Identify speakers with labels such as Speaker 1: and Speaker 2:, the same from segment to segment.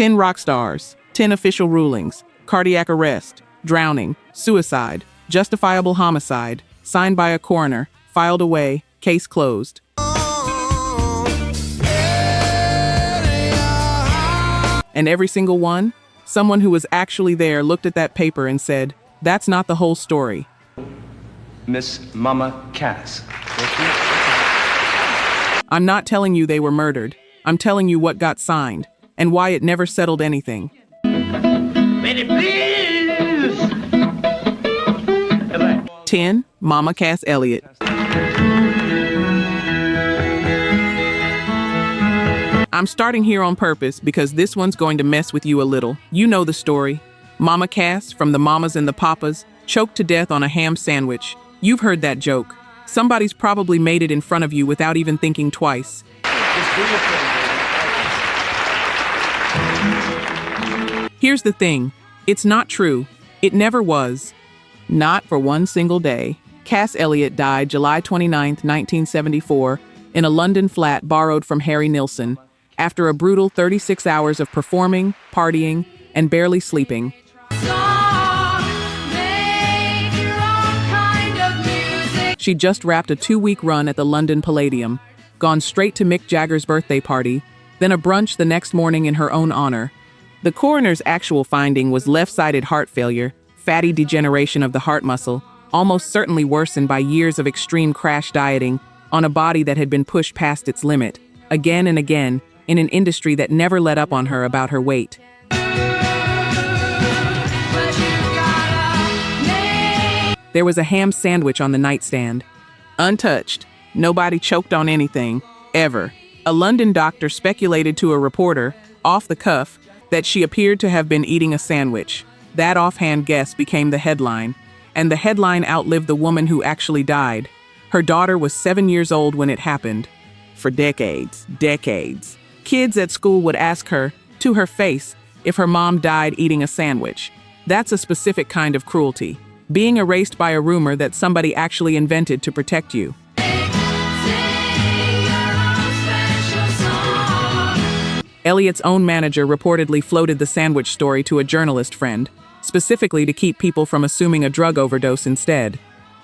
Speaker 1: 10 rock stars, 10 official rulings, cardiac arrest, drowning, suicide, justifiable homicide, signed by a coroner, filed away, case closed. And every single one, someone who was actually there looked at that paper and said, "That's not the whole story."
Speaker 2: Miss Mama Cass.
Speaker 1: I'm not telling you they were murdered. I'm telling you what got signed and why it never settled anything.
Speaker 2: Betty, please.
Speaker 1: 10. Mama Cass Elliot. I'm starting here on purpose because this one's going to mess with you a little. You know the story. Mama Cass, from the Mamas and the Papas, choked to death on a ham sandwich. You've heard that joke. Somebody's probably made it in front of you without even thinking twice. Here's the thing. It's not true. It never was. Not for one single day. Cass Elliot died July 29, 1974, in a London flat borrowed from Harry Nilsson, after a brutal 36 hours of performing, partying, and barely sleeping. She just wrapped a 2-week run at the London Palladium, gone straight to Mick Jagger's birthday party, then a brunch the next morning in her own honor. The coroner's actual finding was left-sided heart failure, fatty degeneration of the heart muscle, almost certainly worsened by years of extreme crash dieting on a body that had been pushed past its limit, again and again, in an industry that never let up on her about her weight. There was a ham sandwich on the nightstand. Untouched. Nobody choked on anything, ever. A London doctor speculated to a reporter, off the cuff, that she appeared to have been eating a sandwich. That offhand guess became the headline, and the headline outlived the woman who actually died. Her daughter was 7 years old when it happened. For decades. Kids at school would ask her, to her face, if her mom died eating a sandwich. That's a specific kind of cruelty. Being erased by a rumor that somebody actually invented to protect you. Elliot's own manager reportedly floated the sandwich story to a journalist friend, specifically to keep people from assuming a drug overdose instead.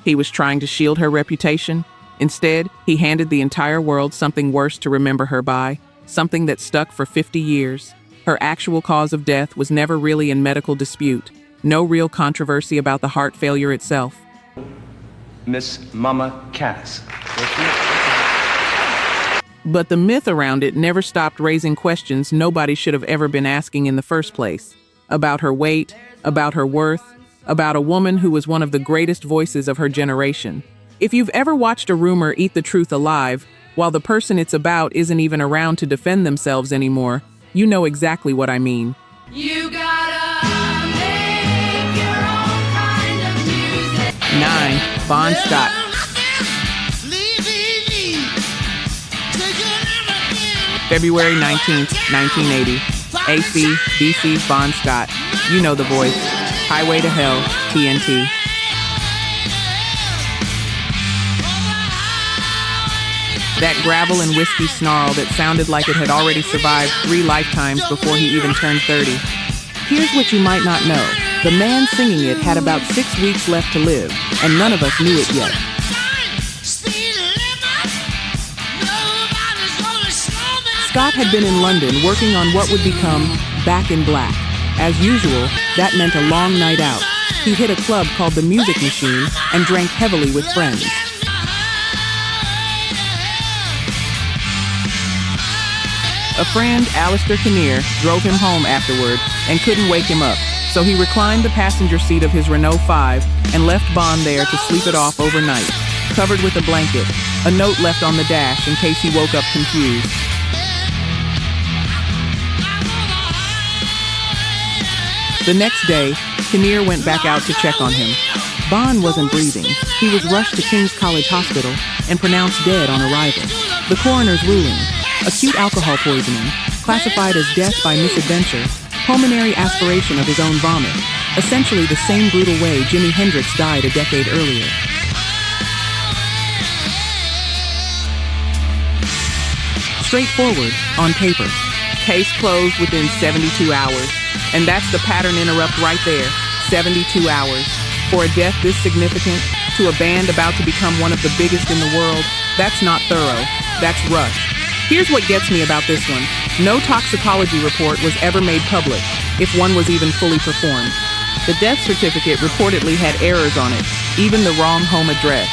Speaker 1: He was trying to shield her reputation. Instead, he handed the entire world something worse to remember her by, something that stuck for 50 years. Her actual cause of death was never really in medical dispute. No real controversy about the heart failure itself.
Speaker 2: Miss Mama Cass.
Speaker 1: But the myth around it never stopped raising questions nobody should have ever been asking in the first place. About her weight, about her worth, about a woman who was one of the greatest voices of her generation. If you've ever watched a rumor eat the truth alive, while the person it's about isn't even around to defend themselves anymore, you know exactly what I mean.
Speaker 3: You gotta make your own kind of music.
Speaker 1: 9. Bon Scott. February 19th, 1980. AC, DC, Bon Scott. You know the voice. Highway to Hell, TNT. That gravel and whiskey snarl that sounded like it had already survived 3 lifetimes before he even turned 30. Here's what you might not know. The man singing it had about 6 weeks left to live, and none of us knew it yet. Scott had been in London working on what would become Back in Black. As usual, that meant a long night out. He hit a club called the Music Machine and drank heavily with friends. A friend, Alistair Kinnear, drove him home afterward and couldn't wake him up, so he reclined the passenger seat of his Renault 5 and left Bon there to sleep it off overnight, covered with a blanket, a note left on the dash in case he woke up confused. The next day, Kinnear went back out to check on him. Bon wasn't breathing. He was rushed to King's College Hospital and pronounced dead on arrival. The coroner's ruling: acute alcohol poisoning, classified as death by misadventure, pulmonary aspiration of his own vomit, essentially the same brutal way Jimi Hendrix died a decade earlier. Straightforward, on paper. Case closed within 72 hours. And that's the pattern interrupt right there. 72 hours. For a death this significant, to a band about to become one of the biggest in the world, that's not thorough. That's rush. Here's what gets me about this one. No toxicology report was ever made public, if one was even fully performed. The death certificate reportedly had errors on it, even the wrong home address.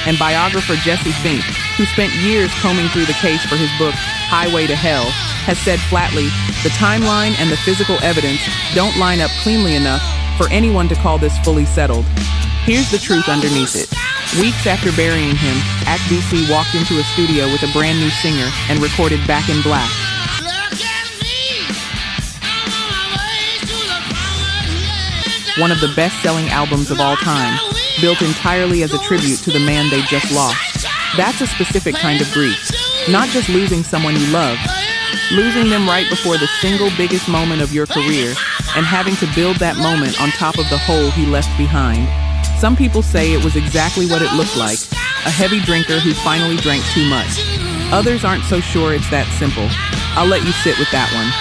Speaker 1: And biographer Jesse Fink, who spent years combing through the case for his book, Highway to Hell, has said flatly, the timeline and the physical evidence don't line up cleanly enough for anyone to call this fully settled. Here's the truth underneath it. Weeks after burying him, ACT-DC walked into a studio with a brand new singer and recorded Back in Black. One of the best-selling albums of all time, built entirely as a tribute to the man they just lost. That's a specific kind of grief. Not just losing someone you love, losing them right before the single biggest moment of your career and having to build that moment on top of the hole he left behind. Some people say it was exactly what it looked like, a heavy drinker who finally drank too much. Others aren't so sure it's that simple. I'll let you sit with that one.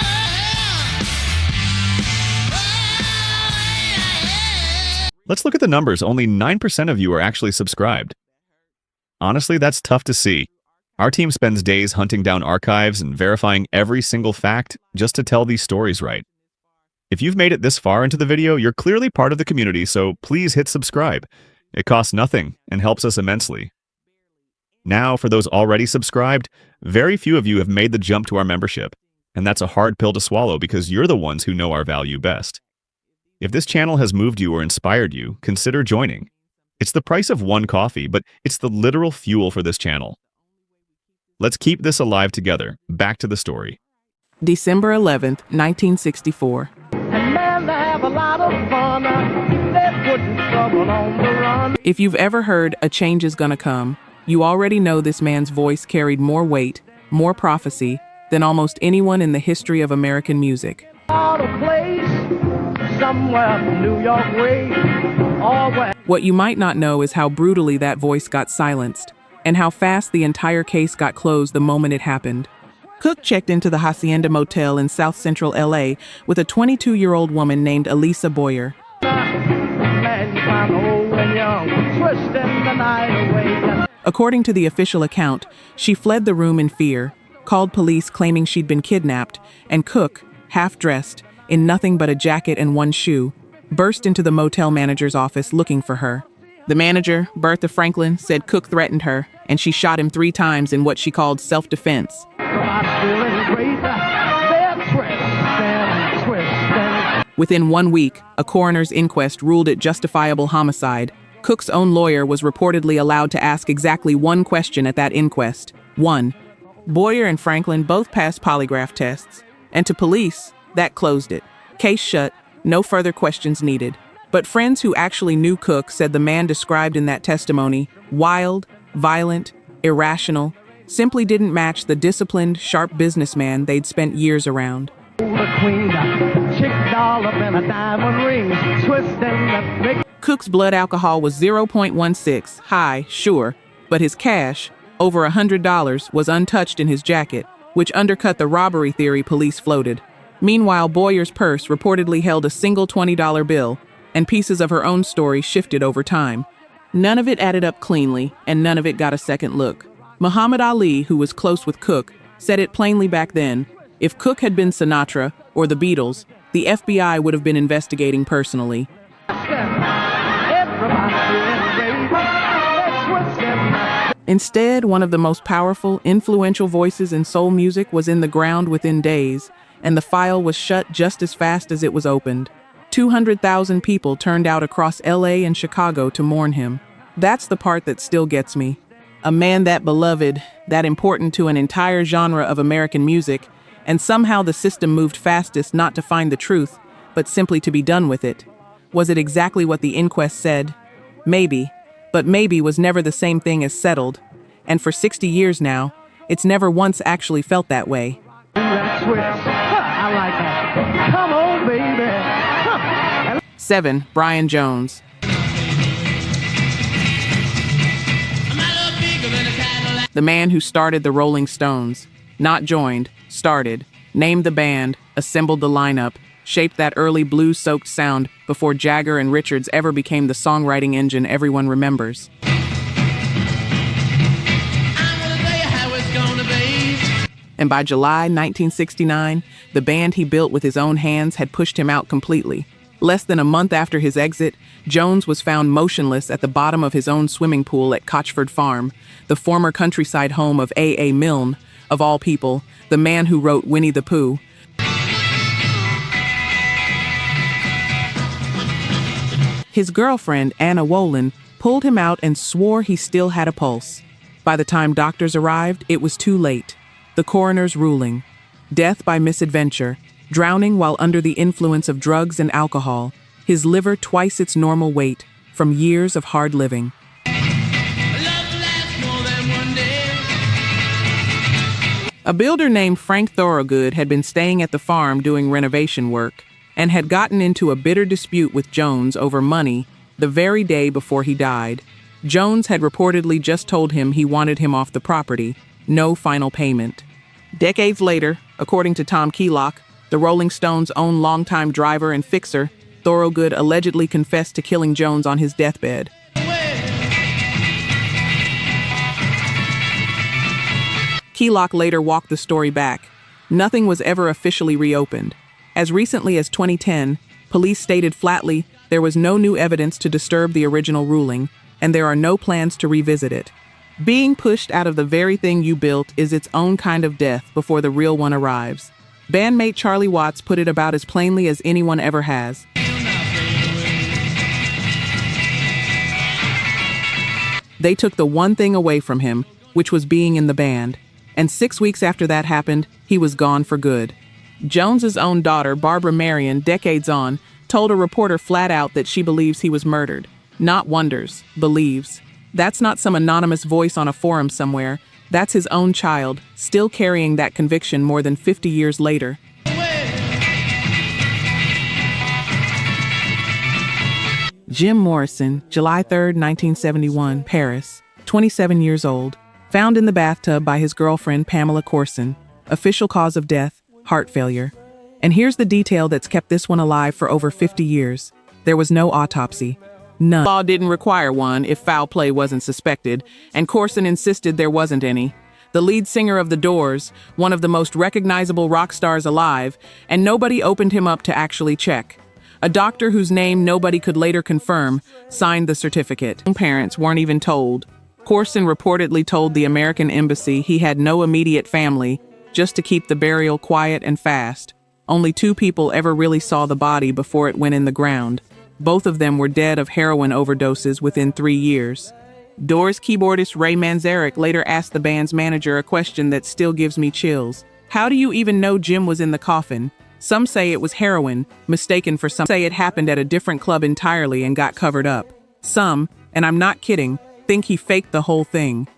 Speaker 4: Let's look at the numbers. Only 9% of you are actually subscribed. Honestly, that's tough to see. Our team spends days hunting down archives and verifying every single fact just to tell these stories right. If you've made it this far into the video, you're clearly part of the community, so please hit subscribe. It costs nothing and helps us immensely. Now, for those already subscribed, very few of you have made the jump to our membership, and that's a hard pill to swallow because you're the ones who know our value best. If this channel has moved you or inspired you, consider joining. It's the price of one coffee, but it's the literal fuel for this channel. Let's keep this alive together. Back to the story.
Speaker 1: December 11th, 1964.
Speaker 5: And man, they have a lot of fun. They're putting trouble on the run.
Speaker 1: If you've ever heard "A Change Is Gonna Come," you already know this man's voice carried more weight, more prophecy, than almost anyone in the history of American music.
Speaker 5: Out of place, somewhere from New York way, or where.
Speaker 1: What you might not know is how brutally that voice got silenced, and how fast the entire case got closed the moment it happened. Cooke checked into the Hacienda Motel in South Central LA with a 22-year-old woman named Elisa Boyer.
Speaker 5: Man, you find old and young, twisting the night away.
Speaker 1: According to the official account, she fled the room in fear, called police claiming she'd been kidnapped, and Cooke, half-dressed, in nothing but a jacket and one shoe, burst into the motel manager's office looking for her. The manager, Bertha Franklin, said Cooke threatened her, and she shot him 3 times in what she called self-defense. Within 1 week, a coroner's inquest ruled it justifiable homicide. Cooke's own lawyer was reportedly allowed to ask exactly one question at that inquest. 1. Boyer and Franklin both passed polygraph tests, and to police, that closed it. Case shut, no further questions needed. But friends who actually knew Cooke said the man described in that testimony, wild, violent, irrational, simply didn't match the disciplined, sharp businessman they'd spent years around. Cooke's blood alcohol was 0.16, high, sure, but his cash, over $100, was untouched in his jacket, which undercut the robbery theory police floated. Meanwhile, Boyer's purse reportedly held a single $20 bill, and pieces of her own story shifted over time. None of it added up cleanly, and none of it got a second look. Muhammad Ali, who was close with Cooke, said it plainly back then: if Cooke had been Sinatra or the Beatles, the FBI would have been investigating personally. Instead, one of the most powerful, influential voices in soul music was in the ground within days, and the file was shut just as fast as it was opened. 200,000 people turned out across LA and Chicago to mourn him. That's the part that still gets me. A man that beloved, that important to an entire genre of American music, and somehow the system moved fastest not to find the truth, but simply to be done with it. Was it exactly what the inquest said? Maybe, but maybe was never the same thing as settled. And for 60 years now, it's never once actually felt that way.
Speaker 5: I like that. Come on, baby.
Speaker 1: 7. Brian Jones.
Speaker 3: I'm a little bigger than a cat.
Speaker 1: the man who started the Rolling Stones. Not joined, started, named the band, assembled the lineup, shaped that early blues-soaked sound before Jagger and Richards ever became the songwriting engine everyone remembers. And by July 1969, the band he built with his own hands had pushed him out completely. Less than a month after his exit, Jones was found motionless at the bottom of his own swimming pool at Cochford Farm, the former countryside home of A. Milne, of all people, the man who wrote Winnie the Pooh. His girlfriend, Anna Wolin, pulled him out and swore he still had a pulse. By the time doctors arrived, it was too late. The coroner's ruling: death by misadventure, drowning while under the influence of drugs and alcohol, his liver twice its normal weight, from years of hard living. A builder named Frank Thorogood had been staying at the farm doing renovation work and had gotten into a bitter dispute with Jones over money the very day before he died. Jones had reportedly just told him he wanted him off the property, no final payment. Decades later, according to Tom Keelock, the Rolling Stones' own longtime driver and fixer, Thorogood allegedly confessed to killing Jones on his deathbed. Keelock later walked the story back. Nothing was ever officially reopened. As recently as 2010, police stated flatly there was no new evidence to disturb the original ruling, and there are no plans to revisit it. Being pushed out of the very thing you built is its own kind of death before the real one arrives. Bandmate Charlie Watts put it about as plainly as anyone ever has. They took the one thing away from him, which was being in the band. And 6 weeks after that happened, he was gone for good. Jones's own daughter, Barbara Marion, decades on, told a reporter flat out that she believes he was murdered. Not wonders, believes. That's not some anonymous voice on a forum somewhere. That's his own child, still carrying that conviction more than 50 years later. Jim Morrison, July 3, 1971, Paris, 27 years old. Found in the bathtub by his girlfriend, Pamela Corson. Official cause of death, heart failure. And here's the detail that's kept this one alive for over 50 years. There was no autopsy. None. Law didn't require one if foul play wasn't suspected, and Corson insisted there wasn't any. The lead singer of The Doors, one of the most recognizable rock stars alive, and nobody opened him up to actually check. A doctor whose name nobody could later confirm signed the certificate. Parents weren't even told. Corson reportedly told the American embassy he had no immediate family, just to keep the burial quiet and fast. Only 2 people ever really saw the body before it went in the ground. Both of them were dead of heroin overdoses within 3 years. Doors keyboardist Ray Manzarek later asked the band's manager a question that still gives me chills. How do you even know Jim was in the coffin? Some say it was heroin, mistaken for some. Say it happened at a different club entirely and got covered up. Some, and I'm not kidding, think he faked the whole thing.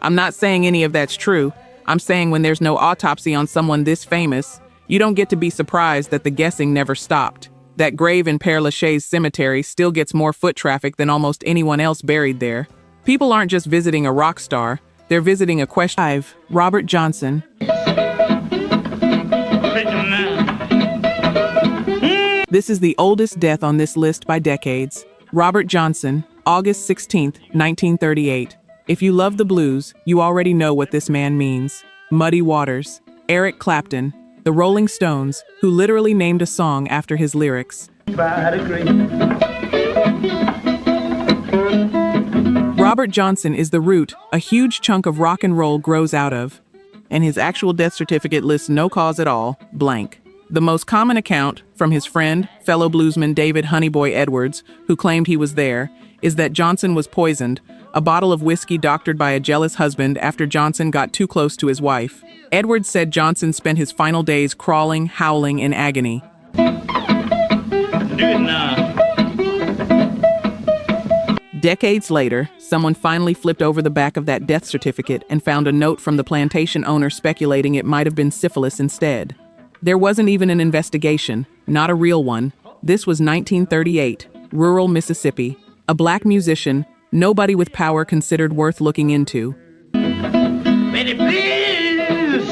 Speaker 1: I'm not saying any of that's true. I'm saying when there's no autopsy on someone this famous, you don't get to be surprised that the guessing never stopped. That grave in Père Lachaise Cemetery still gets more foot traffic than almost anyone else buried there. People aren't just visiting a rock star, they're visiting a question. 5. Robert Johnson. This is the oldest death on this list by decades. Robert Johnson, August 16, 1938. If you love the blues, you already know what this man means. Muddy Waters. Eric Clapton, the Rolling Stones, who literally named a song after his lyrics. Robert Johnson is the root a huge chunk of rock and roll grows out of, and his actual death certificate lists no cause at all, blank. The most common account, from his friend, fellow bluesman David Honeyboy Edwards, who claimed he was there, is that Johnson was poisoned, a bottle of whiskey doctored by a jealous husband after Johnson got too close to his wife. Edwards said Johnson spent his final days crawling, howling in agony. Decades later, someone finally flipped over the back of that death certificate and found a note from the plantation owner speculating it might have been syphilis instead. There wasn't even an investigation, not a real one. This was 1938, rural Mississippi. A black musician, nobody with power considered worth looking into.
Speaker 2: Betty, please.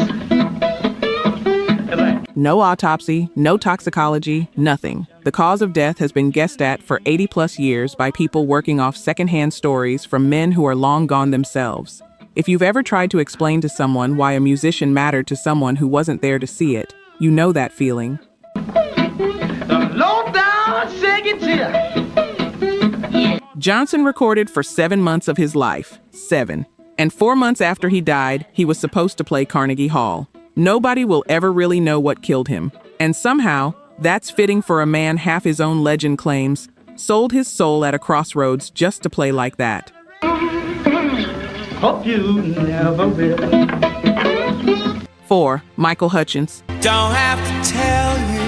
Speaker 1: No autopsy, no toxicology, nothing. The cause of death has been guessed at for 80+ years by people working off secondhand stories from men who are long gone themselves. If you've ever tried to explain to someone why a musician mattered to someone who wasn't there to see it, you know that feeling.
Speaker 2: Low down, singing to
Speaker 1: Johnson recorded for 7 months of his life. 7. And 4 months after he died, he was supposed to play Carnegie Hall. Nobody will ever really know what killed him. And somehow, that's fitting for a man half his own legend claims, sold his soul at a crossroads just to play like that.
Speaker 2: Hope you never will.
Speaker 1: 4. Michael Hutchence.
Speaker 6: Don't have to tell you.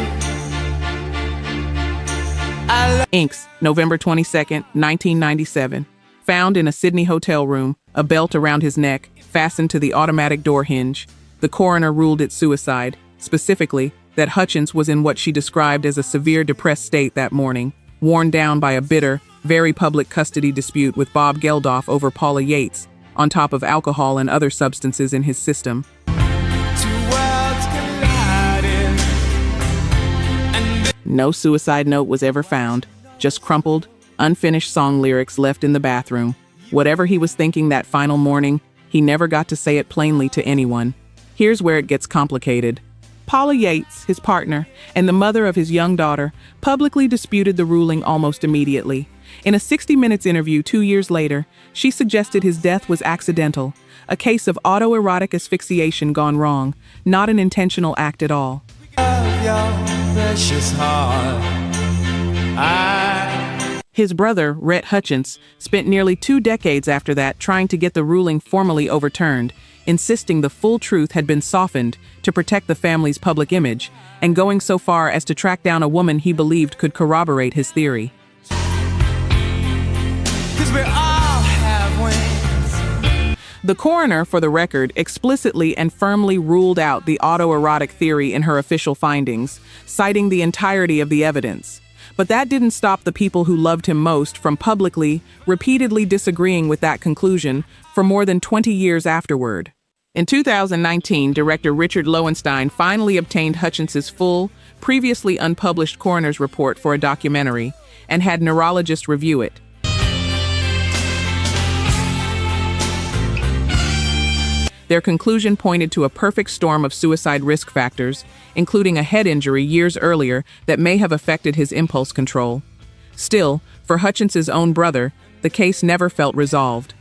Speaker 1: Inks, November 22nd, 1997. Found in a Sydney hotel room, a belt around his neck, fastened to the automatic door hinge. The coroner ruled it suicide, specifically that Hutchence was in what she described as a severe depressed state that morning, worn down by a bitter, very public custody dispute with Bob Geldof over Paula Yates, on top of alcohol and other substances in his system. No suicide note was ever found, just crumpled, unfinished song lyrics left in the bathroom. Whatever he was thinking that final morning, he never got to say it plainly to anyone. Here's where it gets complicated. Paula Yates, his partner, and the mother of his young daughter, publicly disputed the ruling almost immediately. In a 60 Minutes interview 2 years later, she suggested his death was accidental, a case of autoerotic asphyxiation gone wrong, not an intentional act at all. His brother, Rhett Hutchence, spent nearly 2 decades after that trying to get the ruling formally overturned, insisting the full truth had been softened to protect the family's public image, and going so far as to track down a woman he believed could corroborate his theory.
Speaker 6: 'Cause we all have wings.
Speaker 1: The coroner, for the record, explicitly and firmly ruled out the autoerotic theory in her official findings, citing the entirety of the evidence. But that didn't stop the people who loved him most from publicly, repeatedly disagreeing with that conclusion for more than 20 years afterward. In 2019, director Richard Lowenstein finally obtained Hutchence's full, previously unpublished coroner's report for a documentary, and had neurologists review it. Their conclusion pointed to a perfect storm of suicide risk factors, including a head injury years earlier that may have affected his impulse control. Still, for Hutchence's own brother, the case never felt resolved.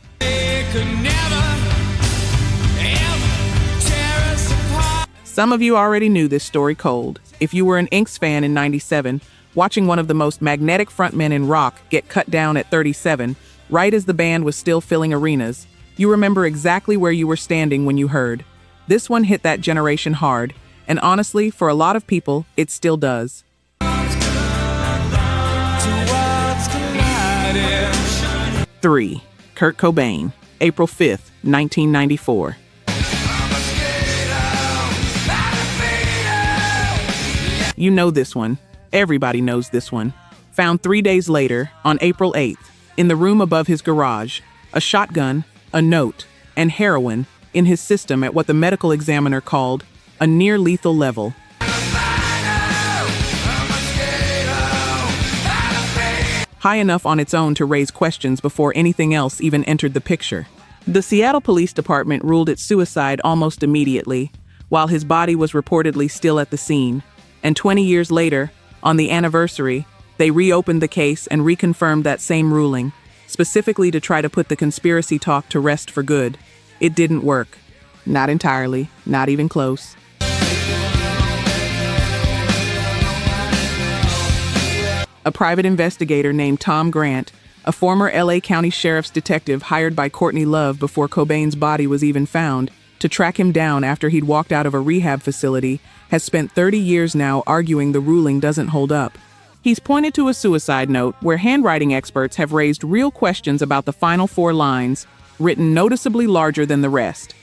Speaker 1: Some of you already knew this story cold. If you were an Inks fan in '97, watching one of the most magnetic frontmen in rock get cut down at 37, right as the band was still filling arenas, you remember exactly where you were standing when you heard. This one hit that generation hard, and honestly, for a lot of people, it still does. 3. Kurt Cobain, April 5th, 1994. You know this one. Everybody knows this one. Found 3 days later, on April 8th, in the room above his garage, a shotgun, a note, and heroin in his system at what the medical examiner called a near-lethal level. High enough on its own to raise questions before anything else even entered the picture. The Seattle Police Department ruled it suicide almost immediately, while his body was reportedly still at the scene. And 20 years later, on the anniversary, they reopened the case and reconfirmed that same ruling, specifically to try to put the conspiracy talk to rest for good. It didn't work. Not entirely, not even close. A private investigator named Tom Grant, a former LA County Sheriff's detective hired by Courtney Love before Cobain's body was even found, to track him down after he'd walked out of a rehab facility, has spent 30 years now arguing the ruling doesn't hold up. He's pointed to a suicide note where handwriting experts have raised real questions about the final 4 lines, written noticeably larger than the rest.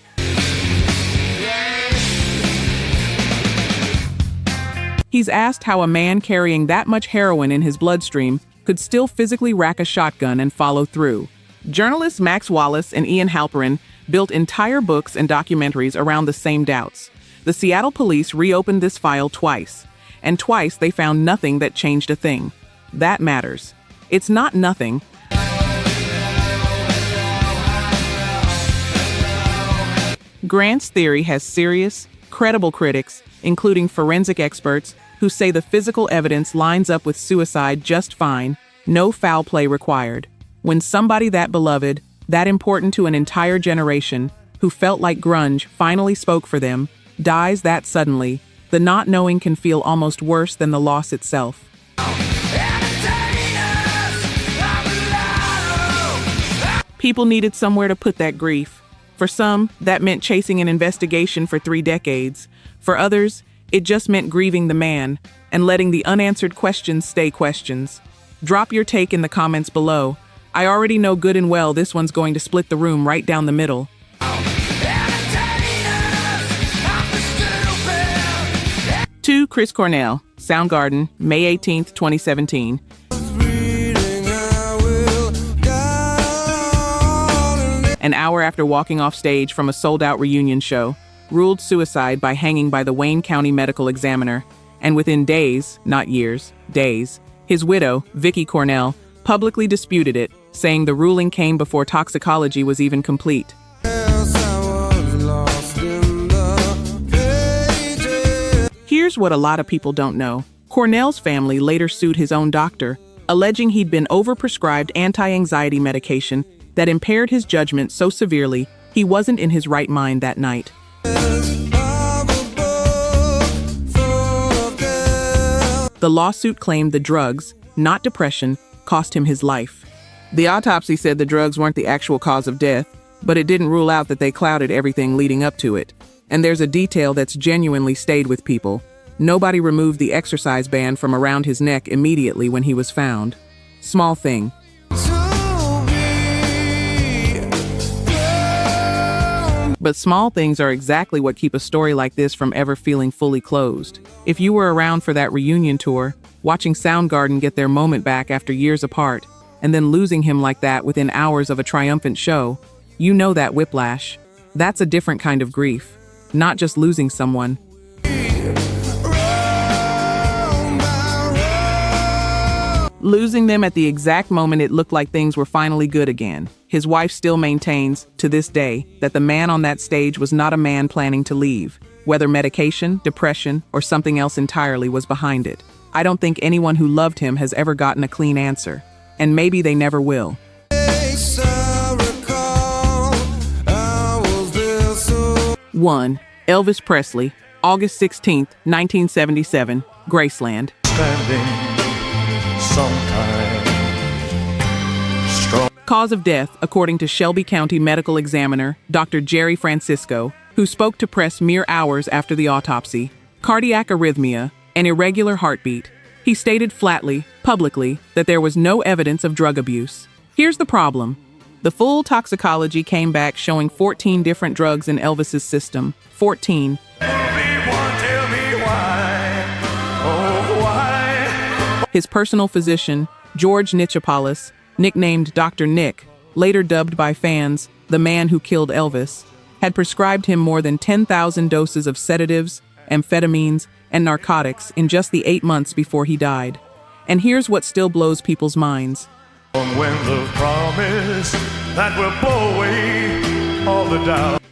Speaker 1: He's asked how a man carrying that much heroin in his bloodstream could still physically rack a shotgun and follow through. Journalists Max Wallace and Ian Halperin built entire books and documentaries around the same doubts. The Seattle police reopened this file twice, and twice they found nothing that changed a thing. That matters. It's not nothing. Grant's theory has serious, credible critics, including forensic experts, who say the physical evidence lines up with suicide just fine, no foul play required. When somebody that beloved, that important to an entire generation, who felt like grunge finally spoke for them, dies that suddenly, the not knowing can feel almost worse than the loss itself. People needed somewhere to put that grief. For some, that meant chasing an investigation for 3 decades. For others, it just meant grieving the man and letting the unanswered questions stay questions. Drop your take in the comments below. I already know good and well this one's going to split the room right down the middle. To Chris Cornell, Soundgarden, May 18th, 2017. An hour after walking off stage from a sold-out reunion show, ruled suicide by hanging by the Wayne County Medical Examiner, and within days, not years, days, his widow, Vicki Cornell, publicly disputed it, saying the ruling came before toxicology was even complete. Here's what a lot of people don't know. Cornell's family later sued his own doctor, alleging he'd been overprescribed anti-anxiety medication that impaired his judgment so severely he wasn't in his right mind that night. The lawsuit claimed the drugs, not depression, cost him his life. The autopsy said the drugs weren't the actual cause of death, but it didn't rule out that they clouded everything leading up to it. And there's a detail that's genuinely stayed with people. Nobody removed the exercise band from around his neck immediately when he was found. Small thing. But small things are exactly what keep a story like this from ever feeling fully closed. If you were around for that reunion tour, watching Soundgarden get their moment back after years apart, and then losing him like that within hours of a triumphant show, you know that whiplash. That's a different kind of grief, not just losing someone. Losing them at the exact moment it looked like things were finally good again. His wife still maintains, to this day, that the man on that stage was not a man planning to leave. Whether medication, depression, or something else entirely was behind it. I don't think anyone who loved him has ever gotten a clean answer. And maybe they never will. 1. Elvis Presley, August 16th, 1977, Graceland. Cause of death, according to Shelby County Medical Examiner, Dr. Jerry Francisco, who spoke to press mere hours after the autopsy. Cardiac arrhythmia, an irregular heartbeat. He stated flatly, publicly, that there was no evidence of drug abuse. Here's the problem. The full toxicology came back showing 14 different drugs in Elvis's system. 14. His personal physician, George Nichopoulos, nicknamed Dr. Nick, later dubbed by fans the man who killed Elvis, had prescribed him more than 10,000 doses of sedatives, amphetamines, and narcotics in just the 8 months before he died. And here's what still blows people's minds.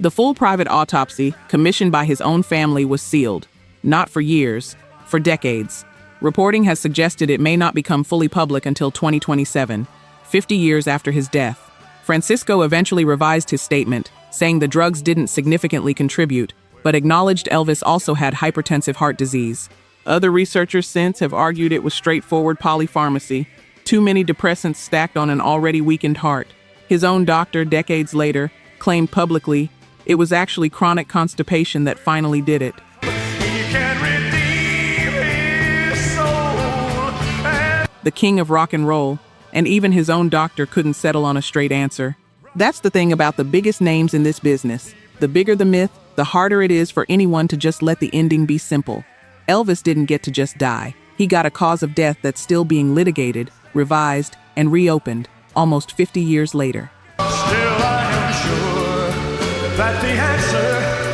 Speaker 1: The full private autopsy, commissioned by his own family, was sealed. Not for years, for decades. Reporting has suggested it may not become fully public until 2027, 50 years after his death. Francisco eventually revised his statement, saying the drugs didn't significantly contribute, but acknowledged Elvis also had hypertensive heart disease. Other researchers since have argued it was straightforward polypharmacy, too many depressants stacked on an already weakened heart. His own doctor, decades later, claimed publicly it was actually chronic constipation that finally did it. The king of rock and roll, and even his own doctor couldn't settle on a straight answer. That's the thing about the biggest names in this business. The bigger the myth, the harder it is for anyone to just let the ending be simple. Elvis didn't get to just die. He got a cause of death that's still being litigated, revised, and reopened almost 50 years later.
Speaker 7: Still I am sure that the answer